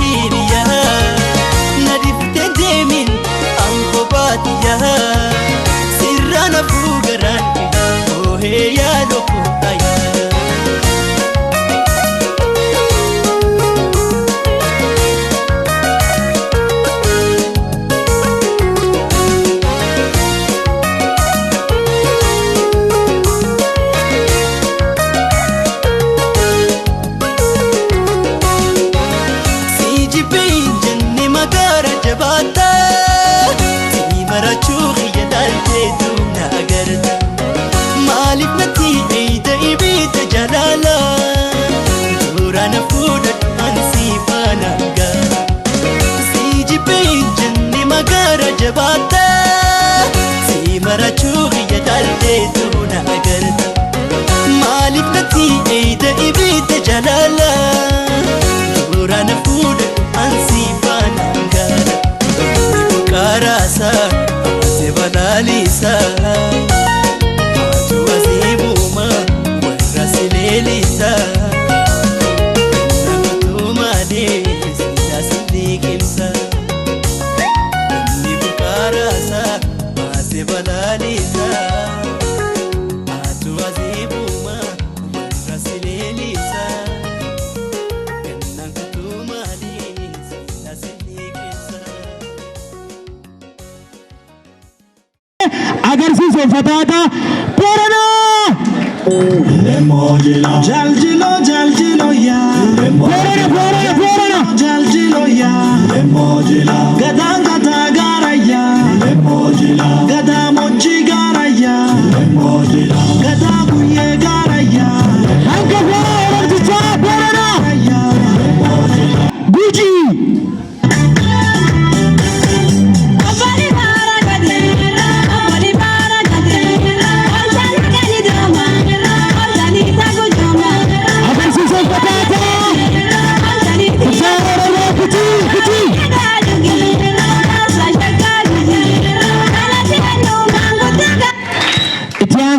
hiriya nadifte demin anko batiya sirrana fugaran ohe ya loko aya jabata si marachu ya dalte tuna agarta malik nati eida ibita jalala durana food ansi pananga karasa se banalisa tu azibuma warasilelisa natumane sidasidikimsa Banalisa atu azibuma rasilelisa kenang kutumani nasilikisa agar si fatata porana lemojila jaljilo ya porana jaljilo ya lemojila gadanga garaya lemojila gada mochi garaya lemojila gada kuye garaya anka porana guji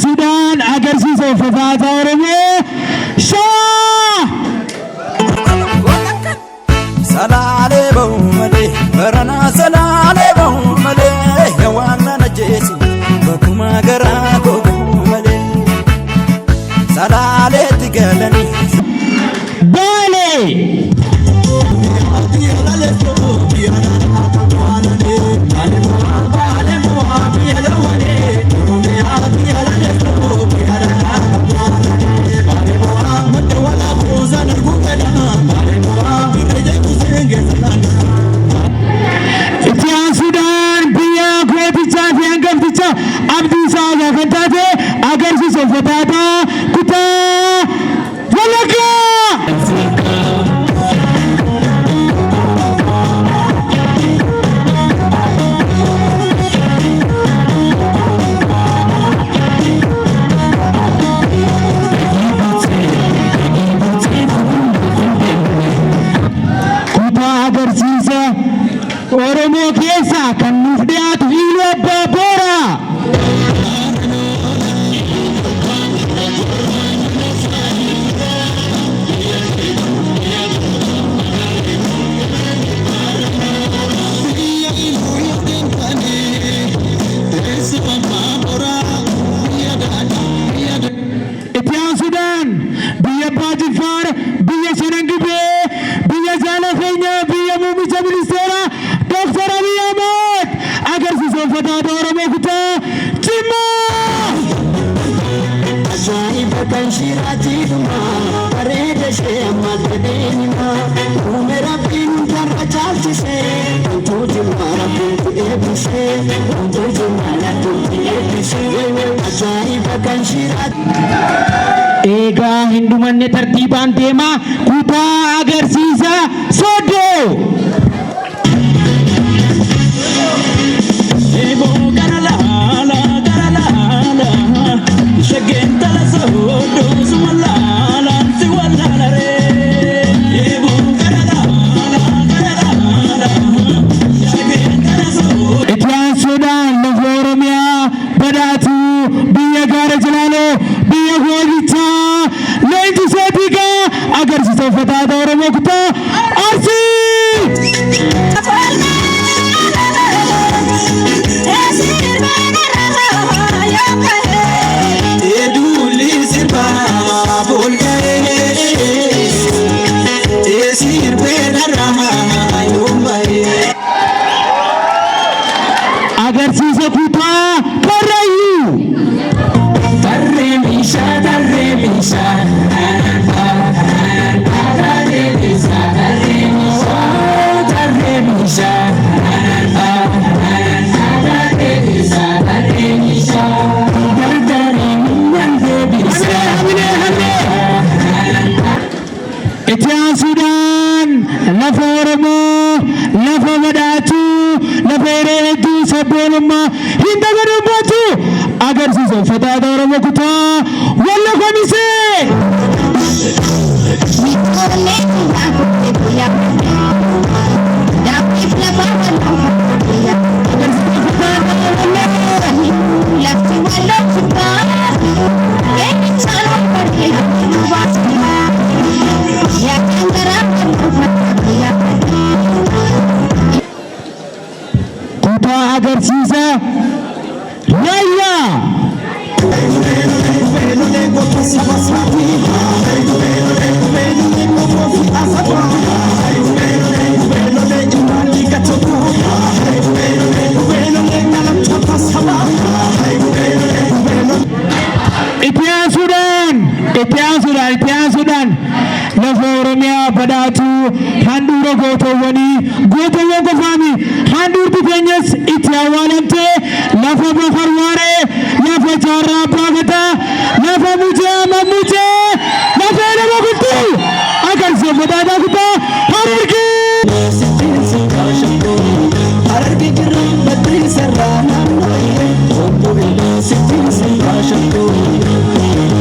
Sudan agar si fatata orome salale bomale barana salale bomale yawana najesi bakuma gara ko bomale salale tigalani bale Sudan biya kweticha fianga fticha abdi saga kantate agar si fatata kuta walaka Oromo keessa kan nuuf dhiyaatu Iluu Abbaa Booraa. Itiyaan Sudaan biyya Abbaa Jifaar biyya Shanangibee biyya Jaalafeenya biyya Muummicha Ministeeraa Dr. Abiy Ahmed agarsiisa fatata Oromoo kutaa Jimmaa. Ajaa'iba kan shiraatiidhuma bareeda ishee ammas jedheenima uume rabbiin jarra caalchisee wantuu jimmaa rabbiitu eebbisee wantuu jimmaa rabbiitu eebbisee ajaa'iba kan shiraatiidhuma. Eegaa hin dhumanne tartiibaan deemaa kutaa agarsiisa Sooddoo. Itiyaan Sudaan lafa Oromiyaa badhaatu biyya gaara Jilaaloo biyya Hoollichaa leenjii seetii agarsiisa fatata Oromoo kutaa Arsii. Itiyan Sudan lafa Oromoo lafa badhaatu lafa hedduu sabboonummaa hin dagadubbatu agarsiisa uffata aadaa Oromoo kutaa Walloo Kamisee. Kutaa agarsiisa Yayyaa. Itiyan Sudan lafa Oromiyaa badhaatu handhuura gootawwanii gootawwan qofaami handhuurti keenyas itti awwaalamtee lafa Bakarwaaree lafa Jaarraa Abbaa Gadaa lafa Mujee Mammuujee lafa Elama Guttuu agarsiisa uffata aadaa kutaa Harargee jirran badrii sarraa naannoo obbo Illee sittiin sirraa shakkoo.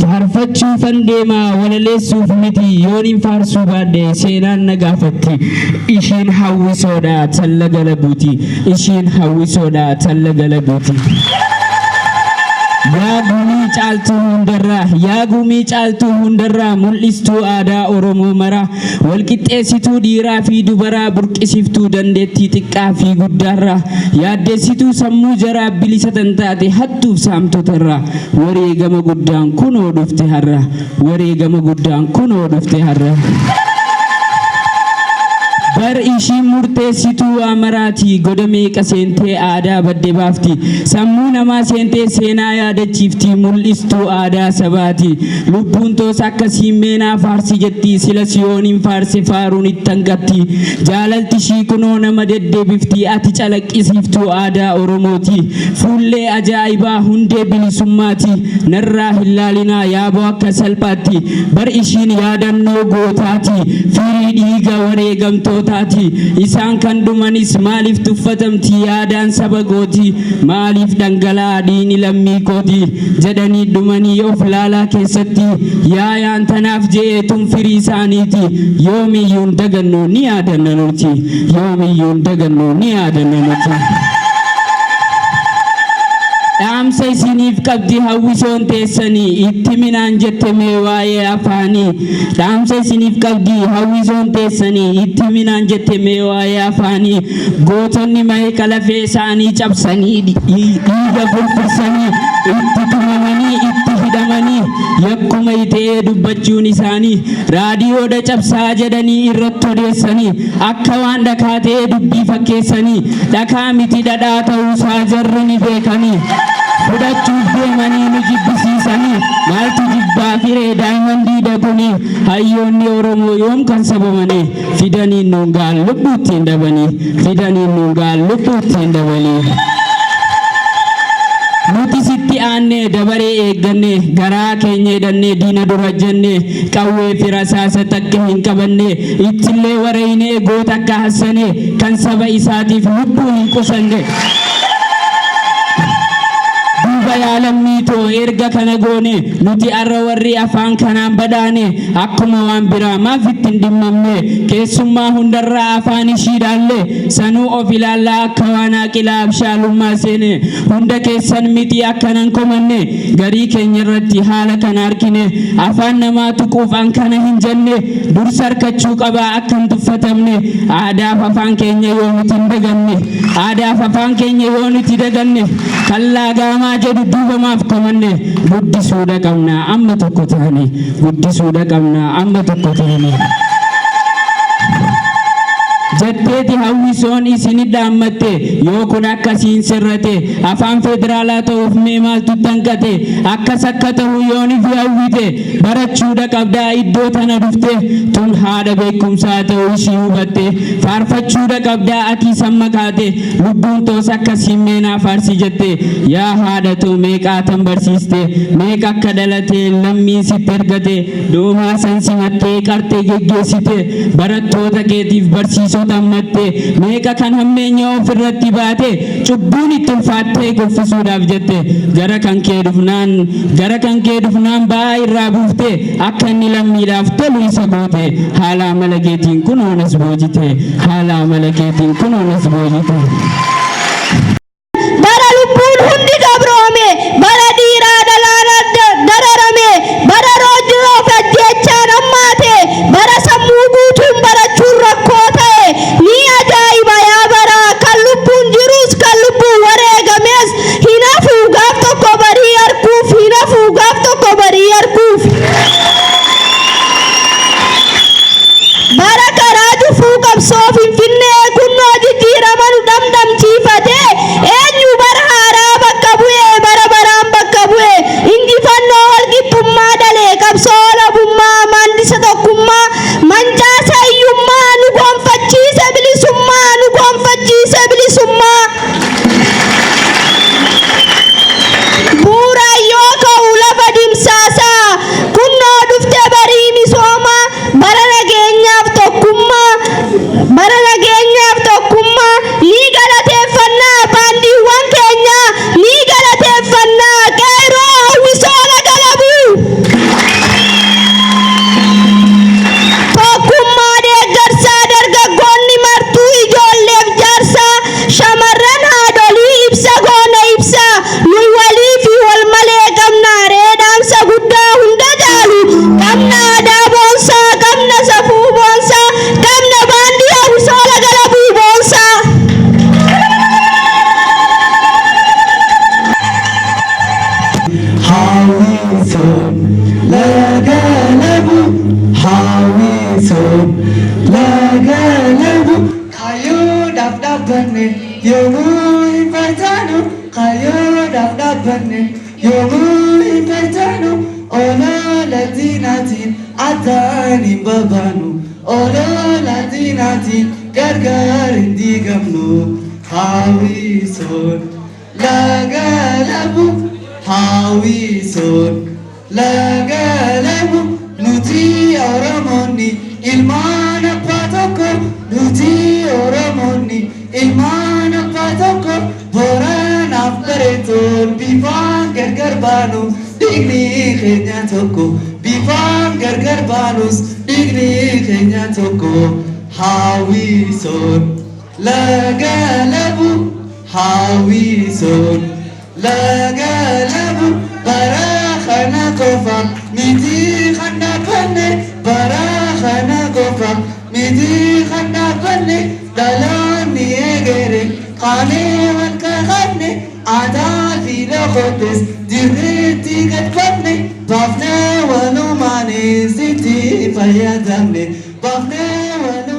faarfachuu fandeemaa walaleessuuf miti yooniin faarsuu baadhe seenaan nagaafatti ishiin hawwisoodha talla galabuuti ishiin hawwisoodha talla galabuuti yaa gumii caaltuu hundarraa yaa gumii caaltuu hundarraa mul'istuu aadaa Oromoo mara walqixxeessituu dhiiraa fi dubaraa burqisiftuu dandeettii xiqqaa fi guddaarraa yaaddeessituu sammuu jaraa bilisa tantaate hattuuf saamtotarraa wareegama guddaan kunoo dhufte har'a wareegama guddaan kunoo dhufte har'a. bar ishii murteessituu amaraati godamee qaseentee aadaa badde baafti sammuu namaa seentee seenaa yaadachiifti mul'istuu aadaa sabaati lubbuun toos akkasii meenaa faarsi jetti sila siyooniin faarse faaruun itti hanqatti jaalalti ishii kunoo nama deddeebifti ati calaqqisiiftuu aadaa Oromooti fuullee ajaa'ibaa hundee bilisummaati narraa hin laalinaa yaaboo akka salphaatti bar ishiin yaadannoo gootaati firii dhiiga wareegamtoota isaan kan dhumanis maaliif tuffatamti yaadaan saba gooti maaliif dhangala'aa dhiigni lammii kooti jedhanii dhumanii of laalaa keessatti yaayaan tanaaf je'eetuun firii isaaniiti yoomiyyuun dagannoo ni yaadanna nuti yoomiyyuun dagannoo ni yaadanna nuti. dhaamsa isiniif qabdi hawwisoon teessanii itti minaan jette mee waa'ee afaanii dhaamsa isiniif qabdi hawwisoon teessanii itti minaan jette mee waa'ee afaanii gootonni mahee qalafee isaanii cabsanii dhiiga furfursanii itti tumamanii itti hidhamanii yakkuma itee dubbachuun isaanii raadiyoodha cabsaa jedhanii irratti odeessanii akka waan dhakaa ta'ee dubbii fakkeessanii dhakaa miti dhadhaa ta'uusaa jarri ni beekanii fudhachuuf deemanii nu jibbisiisanii maaltu jibbaa firee daa'imman kuni hayyoonni Oromoo yoom kan sabamanii fidaniin nuun gaal lubbuuttiin dhabanii fidaniin nuun gaal lubbuuttiin dhabanii. nuti sitti aanne dabaree eegganne garaa keenya hidhanne diina dura jenne qawwee fira saasa takka hin qabanne ittillee wareeyne goota akka hassane kan saba isaatiif lubbuu hin qusanne. Yaalamniitoo erga kana goone nuti arra warri afaan kanaan badhaane akkuma waan biraa maaf ittiin dhimmamne keessummaa hundarraa afaan ishiidhaallee sanuu of ilaallaa akka waan aqilaa abshaalummaa seene hunda keessan miti akkanan komanne garii keenya irratti haala kana argine afaan namaa tuquuf an kana hin jenne dursa harkachuu qabaa akka hin tuffatamne aadaaf afaan keenya yoo nuti hin daganne aadaaf afaan keenya yoo nuti daganne kallaa gaamaa jedhu duuba maaf komanne guddisuudha qabna amma tokko taane guddisuudha qabna amma tokko taane. jetteeti hawwisoon isini dhaammatte yoo kun akkasiin sirrate afaan federaalaa ta'uuf mee maaltu tanqate akkas akka ta'u yooni fi hawwite barachuudha qabdaa iddoo tana dhufte tun haadha beekumsaa ta'uu ishii hubatte faarfachuudha qabdaa ati samma kaate lubbuun toos akkasiin meenaa faarsi jette yaa haadhatu meeqaa tan barsiiste meeqa akka dhalate lammii sitti ergate doomaa san simattee qartee geggeessite barattoota keetiif barsiisota ammatte meeqa kan hammeenya ofirratti baate cubbuun itti ulfaattee kuffisuudhaaf jette gara kan kee dhufnaan ba'aa irraa buufte akka inni lammiidhaaf tolu isa goote haala amala keetiin kunoonas boojite haala amala keetiin kunoonas boojite. bara lubbuun hundi gabroome bara dhiiraa dhalaan dararame bara roojjiroof ajjeechaan hammaate bara sammuu guutuun barachuun rakkoo ta'e ni ajaa'iba yaa bara kan lubbuun jirus kan lubbuun wareegames hinafuu gaaf tokko barii arguuf hinafuu gaaf tokko barii arguuf. bara karaa cufuu qabsoo finfinnee kunnoo jijjiirama nu dhamdhamchiifate eenyu bara haaraa bakka bu'e bara baraan bakka bu'e injifannoo walqixxummaa dhalee yoomuu hin facaanu kayoodhaaf dhaabbanne yoomuu hin facaanu olola diinaatiin addaan hin babaanu olola diinaatiin gargar hin diigamnu haawisoon laga labu haawisoon laga labu nuti Oromoonni ilmaan abbaa tokko nuti Oromoonni ilmaan abbaa tokko Booranaaf Bareetoon bifaan gargar baanu dhiigni keenya tokko bifaan gargar baanus dhiigni keenya tokko haawisoon laga labu haawisoon laga labu bara kana qofa miti kan dhaabbanne bara kana qofa miti kan dhaabbanne dhaloonni eegere qaanii wal kakadne aadaa fi loqotes dirreetti gadbanne baafnee walumaanis itti fayyadamne baafnee walumaanis